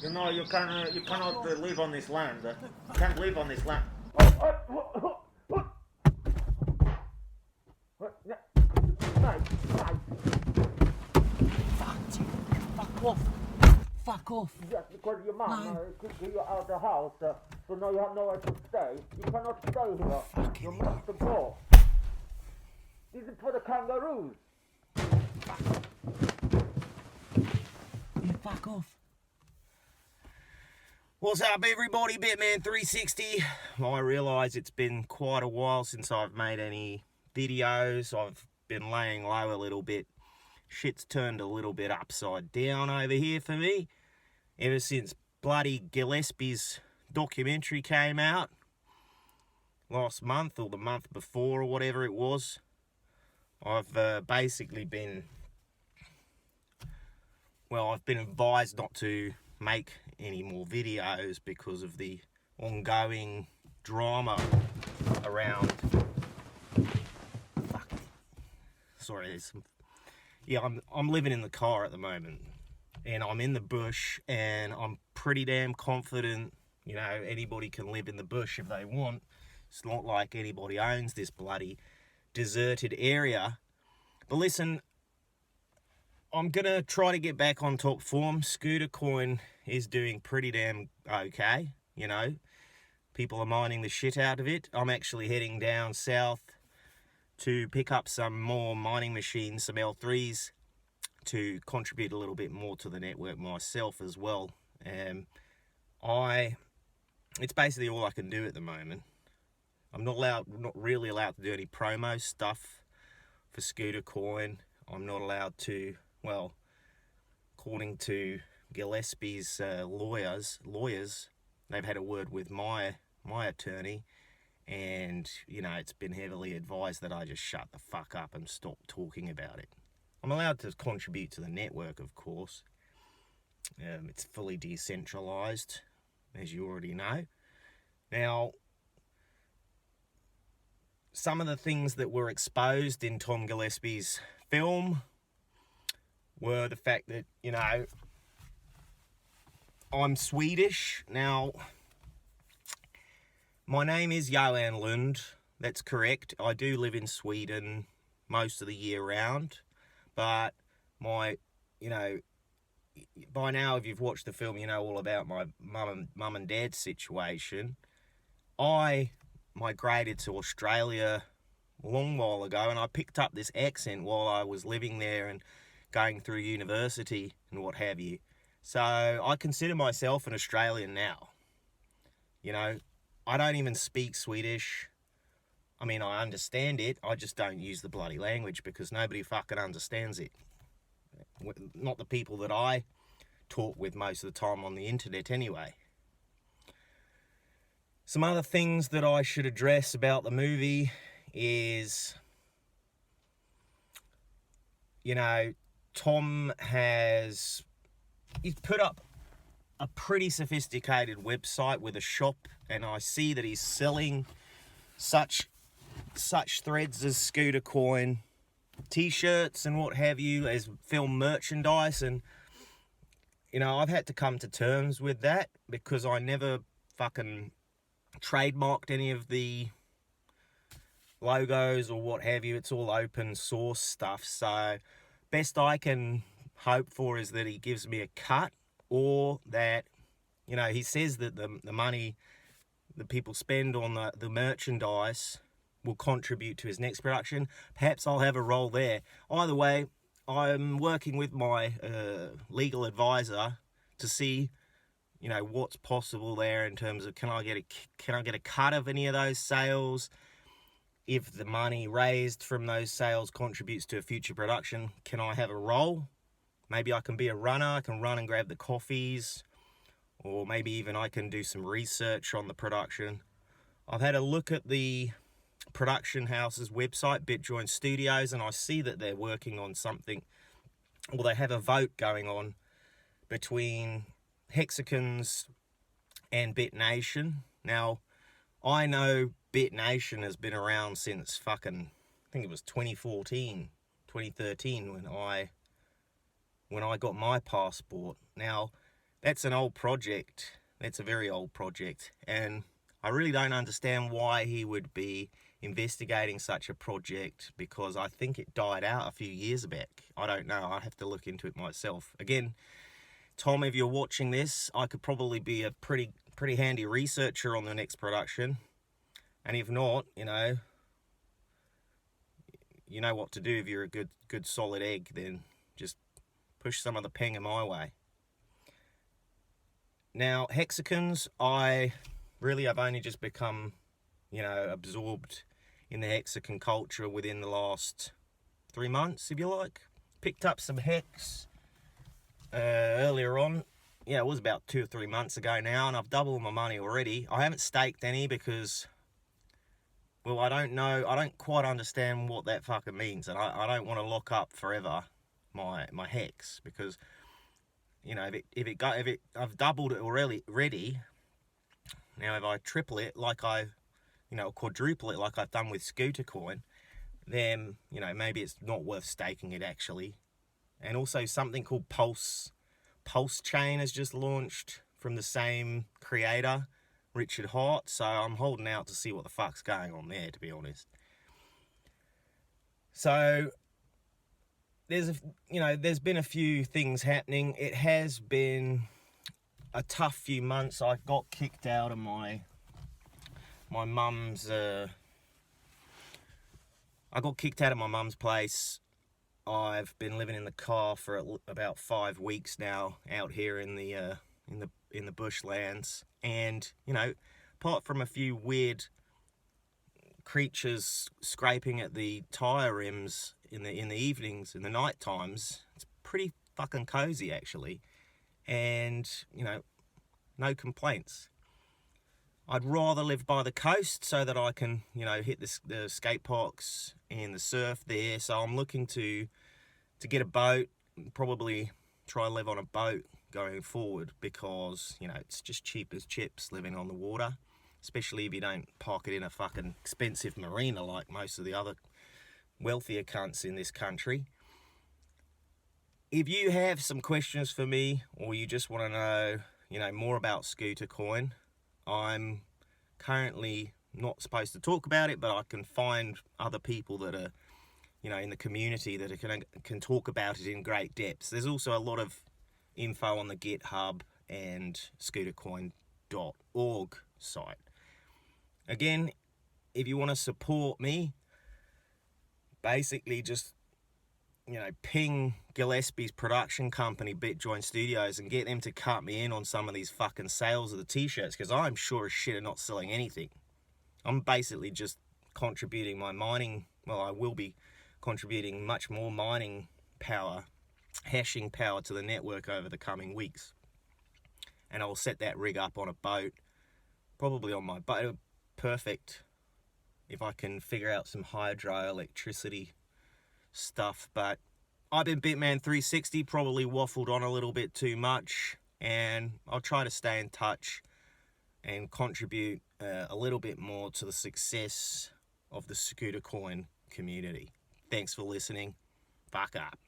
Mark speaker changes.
Speaker 1: You know, you cannot live on this land. You can't live on this land. Oh, mate,
Speaker 2: Fuck off. Fuck off.
Speaker 1: just because your mum
Speaker 2: No.
Speaker 1: kicked you out of the house, so now you have nowhere to stay. You cannot stay here.
Speaker 2: Fucking
Speaker 1: You must go. This is for the kangaroos.
Speaker 2: Yeah, fuck off.
Speaker 3: What's up, everybody? Batman360. I realise it's been quite a while since I've made any videos. I've been laying low a little bit. Shit's turned a little bit upside down over here for me. Ever since bloody Gillespie's documentary came out last month or the month before or whatever it was, I've basically been, I've been advised not to make any more videos because of the ongoing drama around. Fuck. Sorry, there's some. Yeah, I'm living in the car at the moment, and I'm in the bush, and I'm pretty damn confident. You know, anybody can live in the bush if they want. It's not like anybody owns this bloody deserted area. But listen, I'm gonna try to get back on top form. Scooter Coin is doing pretty damn okay, you know. People are mining the shit out of it. I'm actually heading down south to pick up some more mining machines, some L3s, to contribute a little bit more to the network myself as well. It's basically all I can do at the moment. I'm not really allowed to do any promo stuff for Scooter Coin. I'm not allowed to, well, according to Gillespie's lawyers, they've had a word with my attorney, and, you know, it's been heavily advised that I just shut the fuck up and stop talking about it. I'm allowed to contribute to the network, of course. It's fully decentralized, as you already know. Now, some of the things that were exposed in Tom Gillespie's film were the fact that, you know, I'm Swedish. Now, my name is Johan Lund. That's correct. I do live in Sweden most of the year round. But by now, if you've watched the film, you know all about my mum and dad's situation. I migrated to Australia a long while ago, and I picked up this accent while I was living there and going through university and what have you. So I consider myself an Australian now. You know, I don't even speak Swedish. I mean, I understand it. I just don't use the bloody language because nobody fucking understands it. Not the people that I talk with most of the time on the internet anyway. Some other things that I should address about the movie is, you know, Tom he's put up a pretty sophisticated website with a shop, and I see that he's selling such threads as Scooter Coin t-shirts and what have you as film merchandise. And, you know, I've had to come to terms with that because I never fucking trademarked any of the logos or what have you. It's all open source stuff. So best I can hope for is that he gives me a cut, or that, you know, he says that the money that people spend on the merchandise will contribute to his next production. Perhaps I'll have a role there. Either way, I'm working with my legal advisor to see, you know, what's possible there in terms of can I get a cut of any of those sales? If the money raised from those sales contributes to a future production, can I have a role? Maybe I can be a runner. I can run and grab the coffees, or maybe even I can do some research on the production. I've had a look at the production house's website, BitJoint Studios, and I see that they're working on something, or they have a vote going on between Hexicans and BitNation. Now, I know BitNation has been around since fucking, I think it was 2013 when I got my passport. Now, that's an old project. That's a very old project, and I really don't understand why he would be investigating such a project, because I think it died out a few years back. I don't know. I'd have to look into it myself. Again, Tom, if you're watching this, I could probably be a pretty handy researcher on the next production. And if not, you know what to do. If you're a good solid egg, then just push some of the penga my way. Now, hexagons, I really have only just become, absorbed in the hexagon culture within the last 3 months, if you like. Picked up some hex earlier on. Yeah, it was about 2 or 3 months ago now, and I've doubled my money already. I haven't staked any because, well, I don't know. I don't quite understand what that fucking means, and I don't want to lock up forever my hex, because, I've doubled it already. Now, if I triple it quadruple it like I've done with Scooter Coin, then, maybe it's not worth staking it actually. And also something called Pulse Chain has just launched from the same creator, Richard Hart. So I'm holding out to see what the fuck's going on there, to be honest. So there's been a few things happening. It has been a tough few months. I got kicked out of my mum's. I got kicked out of my mum's place. I've been living in the car for about 5 weeks now, out here in the bushlands, and apart from a few weird creatures scraping at the tire rims in the evenings, in the night times, it's pretty fucking cozy actually, and no complaints. I'd rather live by the coast so that I can hit the skate parks and the surf there. So I'm looking to get a boat, probably try and live on a boat going forward, because it's just cheap as chips living on the water, especially if you don't park it in a fucking expensive marina like most of the other wealthier cunts in this country. If you have some questions for me, or you just want to know more about Scooter Coin, I'm currently not supposed to talk about it, but I can find other people that are in the community that can talk about it in great depth. There's also a lot of info on the GitHub and scootercoin.org site. Again, if you want to support me, basically just ping Gillespie's production company, BitJoin Studios, and get them to cut me in on some of these fucking sales of the t-shirts, because I'm sure as shit are not selling anything. I'm basically just contributing my mining, well, I will be contributing much more mining power, hashing power to the network over the coming weeks. And I'll set that rig up on a boat, probably on my boat. Perfect if I can figure out some hydroelectricity stuff. But I've been Bitman360, probably waffled on a little bit too much, and I'll try to stay in touch and contribute a little bit more to the success of the Scooter Coin community. Thanks for listening. Fuck up.